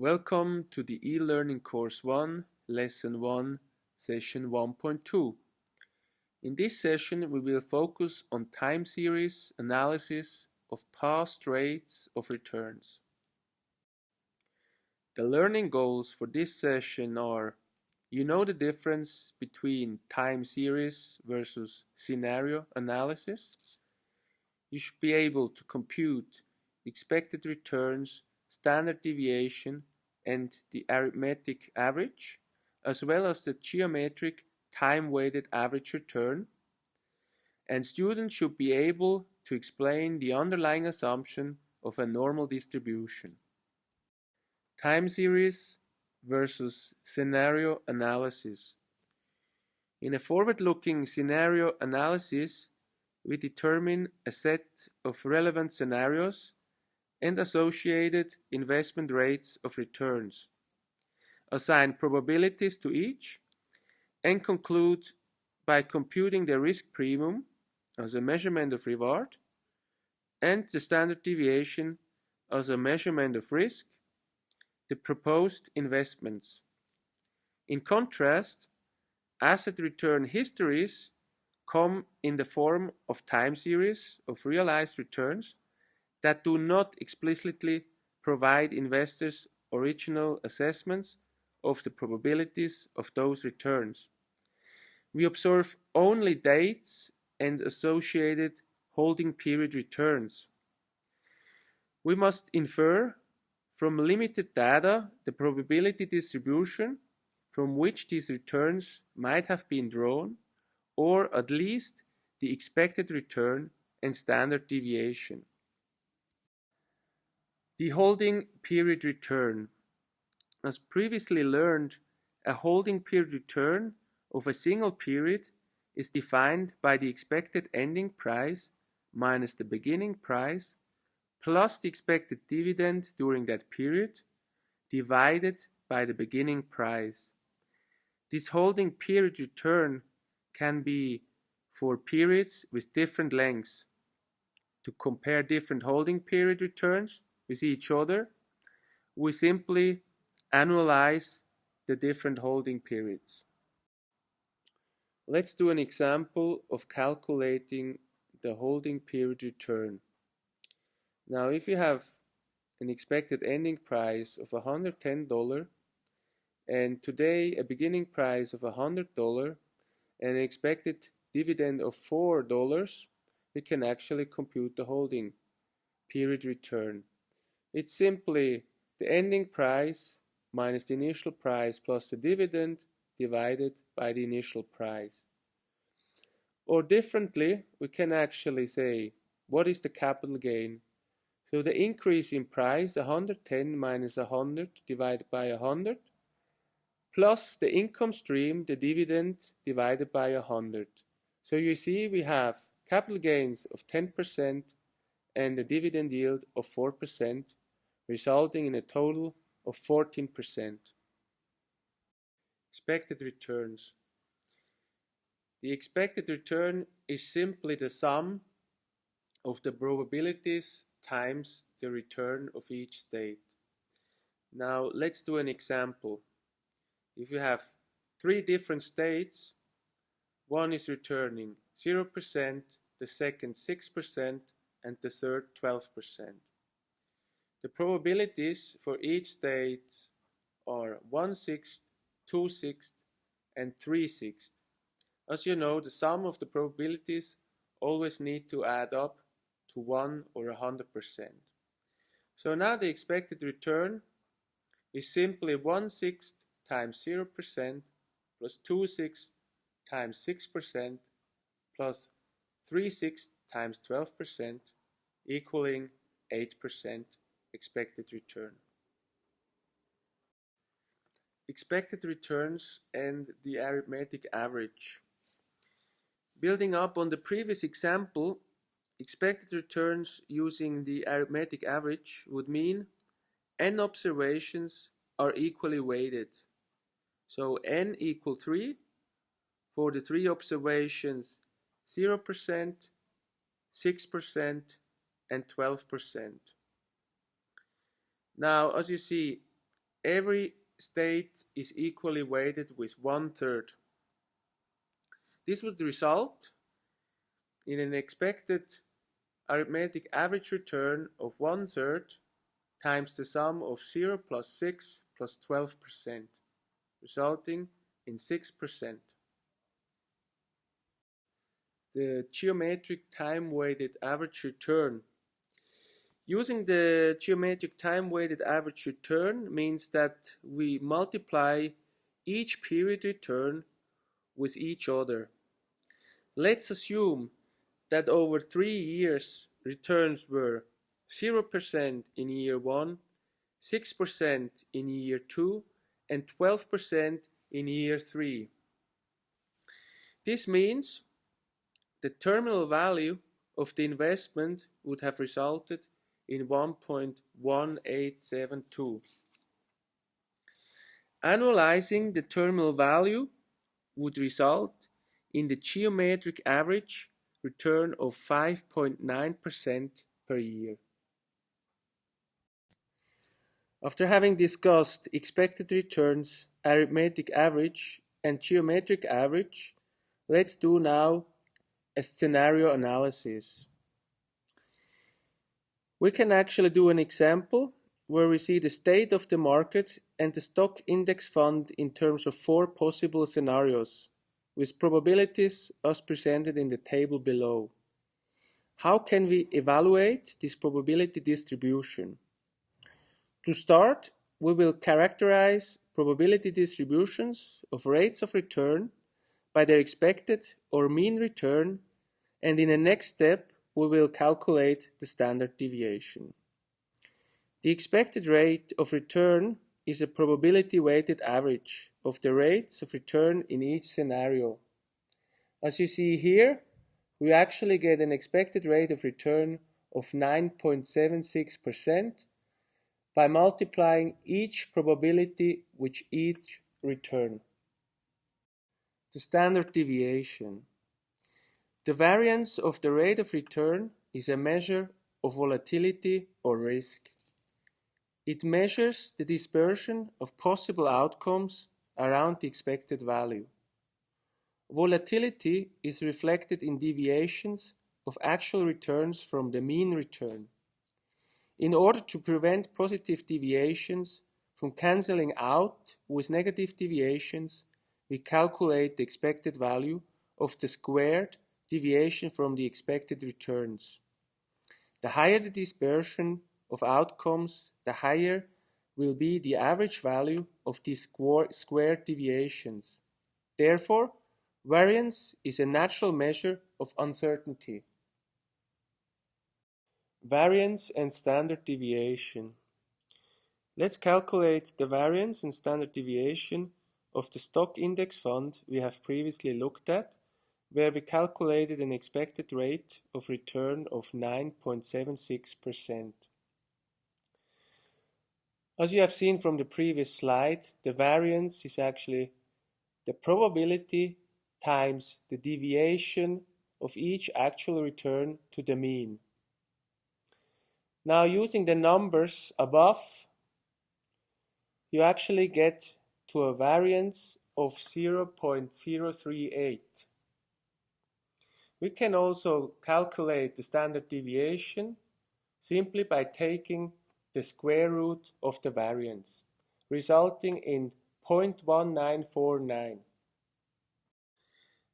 Welcome to the e-learning course 1, lesson 1, session 1.2. In this session we will focus on time series analysis of past rates of returns. The learning goals for this session are: you know the difference between time series versus scenario analysis. You should be able to compute expected returns, standard deviation, and the arithmetic average, as well as the geometric time-weighted average return. And students should be able to explain the underlying assumption of a normal distribution. Time series versus scenario analysis. In a forward-looking scenario analysis, we determine a set of relevant scenarios and associated investment rates of returns, assign probabilities to each, and conclude by computing the risk premium as a measurement of reward and the standard deviation as a measurement of risk, the proposed investments. In contrast, asset return histories come in the form of time series of realized returns that do not explicitly provide investors original assessments of the probabilities of those returns. We observe only dates and associated holding period returns. We must infer from limited data the probability distribution from which these returns might have been drawn, or at least the expected return and standard deviation. The holding period return. As previously learned, a holding period return of a single period is defined by the expected ending price minus the beginning price plus the expected dividend during that period divided by the beginning price. This holding period return can be for periods with different lengths. To compare different holding period returns with each other, we simply annualize the different holding periods. Let's do an example of calculating the holding period return. Now, if you have an expected ending price of $110 and today a beginning price of $100 and an expected dividend of $4, we can actually compute the holding period return. It's simply the ending price minus the initial price plus the dividend divided by the initial price. Or differently, we can actually say, what is the capital gain? So the increase in price, 110 minus 100 divided by 100, plus the income stream, the dividend, divided by 100. So you see we have capital gains of 10% and a dividend yield of 4%, resulting in a total of 14%. Expected returns. The expected return is simply the sum of the probabilities times the return of each state. Now let's do an example. If you have three different states, one is returning 0%, the second 6%, and the third 12%. The probabilities for each state are 1/6, 2/6, and 3/6. As you know, the sum of the probabilities always need to add up to 1 or 100%. So now the expected return is simply 1/6 times 0% plus 2/6 times 6% plus 3/6 times 12% equaling 8% expected return. Expected returns and the arithmetic average. Building up on the previous example, expected returns using the arithmetic average would mean n observations are equally weighted. So n equal 3 for the 3 observations 0%, 6%, and 12%. Now, as you see, every state is equally weighted with 1/3. This would result in an expected arithmetic average return of 1/3 times the sum of 0 plus 6 plus 12%, resulting in 6%. The geometric time-weighted average return. Using the geometric time-weighted average return means that we multiply each period return with each other. Let's assume that over 3 years returns were 0% in year 1, 6% in year 2, and 12% in year 3. This means the terminal value of the investment would have resulted in 1.1872. Annualizing the terminal value would result in the geometric average return of 5.9% per year. After having discussed expected returns, arithmetic average, and geometric average, let's do now a scenario analysis. We can actually do an example where we see the state of the market and the stock index fund in terms of 4 possible scenarios, with probabilities as presented in the table below. How can we evaluate this probability distribution? To start, we will characterize probability distributions of rates of return by their expected or mean return, and in the next step we will calculate the standard deviation. The expected rate of return is a probability-weighted average of the rates of return in each scenario. As you see here, we actually get an expected rate of return of 9.76% by multiplying each probability with each return. The standard deviation. The variance of the rate of return is a measure of volatility or risk. It measures the dispersion of possible outcomes around the expected value. Volatility is reflected in deviations of actual returns from the mean return. In order to prevent positive deviations from cancelling out with negative deviations, we calculate the expected value of the squared deviation from the expected returns. The higher the dispersion of outcomes, the higher will be the average value of these squared deviations. Therefore, variance is a natural measure of uncertainty. Variance and standard deviation. Let's calculate the variance and standard deviation of the stock index fund we have previously looked at, where we calculated an expected rate of return of 9.76%. As you have seen from the previous slide, the variance is actually the probability times the deviation of each actual return to the mean. Now, using the numbers above, you actually get to a variance of 0.038. We can also calculate the standard deviation simply by taking the square root of the variance, resulting in 0.1949.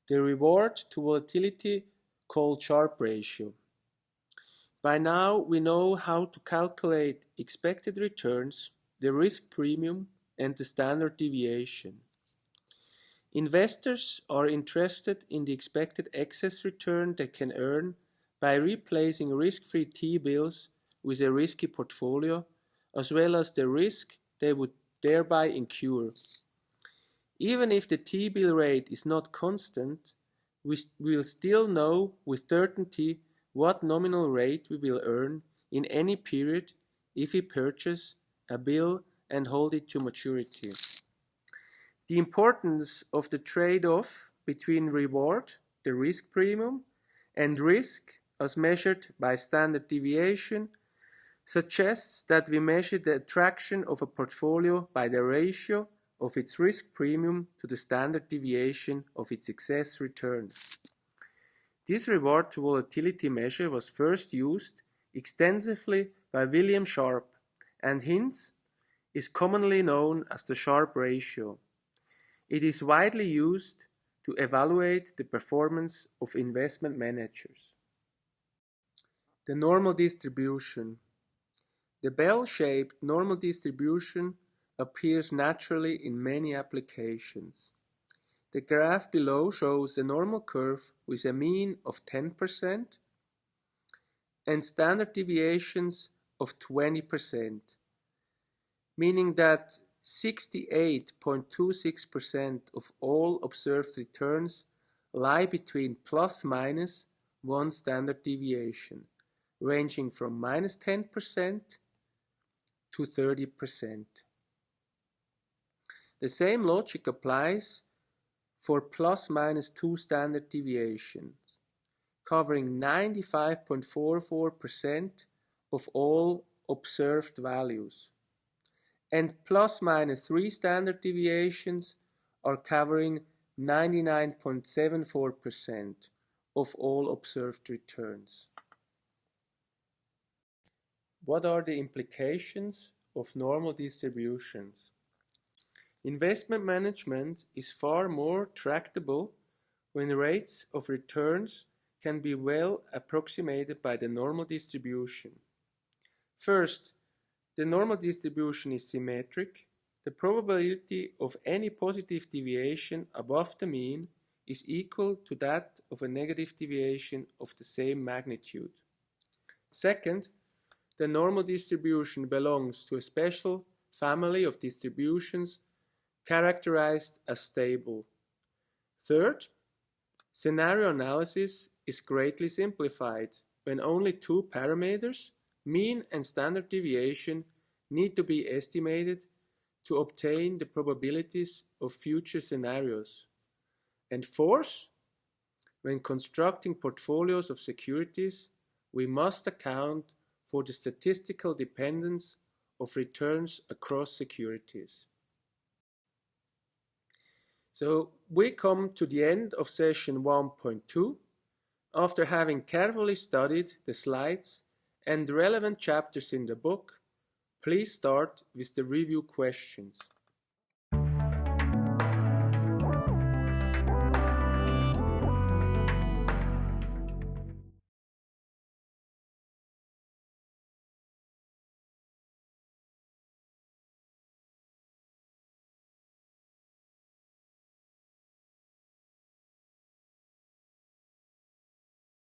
The reward to volatility called Sharpe ratio. By now we know how to calculate expected returns, the risk premium, and the standard deviation. Investors are interested in the expected excess return they can earn by replacing risk-free T-bills with a risky portfolio, as well as the risk they would thereby incur. Even if the T-bill rate is not constant, we will still know with certainty what nominal rate we will earn in any period if we purchase a bill and hold it to maturity. The importance of the trade-off between reward, the risk premium, and risk as measured by standard deviation suggests that we measure the attraction of a portfolio by the ratio of its risk premium to the standard deviation of its excess return. This reward to volatility measure was first used extensively by William Sharpe and hence is commonly known as the Sharpe ratio. It is widely used to evaluate the performance of investment managers. The normal distribution. The bell-shaped normal distribution appears naturally in many applications. The graph below shows a normal curve with a mean of 10% and standard deviations of 20%, meaning that 68.26% of all observed returns lie between plus minus one standard deviation, ranging from minus 10% to 30%. The same logic applies for plus minus 2 standard deviations, covering 95.44% of all observed values, and plus minus 3 standard deviations are covering 99.74% of all observed returns. What are the implications of normal distributions? Investment management is far more tractable when rates of returns can be well approximated by the normal distribution. First, the normal distribution is symmetric. The probability of any positive deviation above the mean is equal to that of a negative deviation of the same magnitude. Second, the normal distribution belongs to a special family of distributions characterized as stable. Third, scenario analysis is greatly simplified when only two parameters, mean and standard deviation, need to be estimated to obtain the probabilities of future scenarios. And fourth, when constructing portfolios of securities, we must account for the statistical dependence of returns across securities. So we come to the end of session 1.2. After having carefully studied the slides and relevant chapters in the book, please start with the review questions.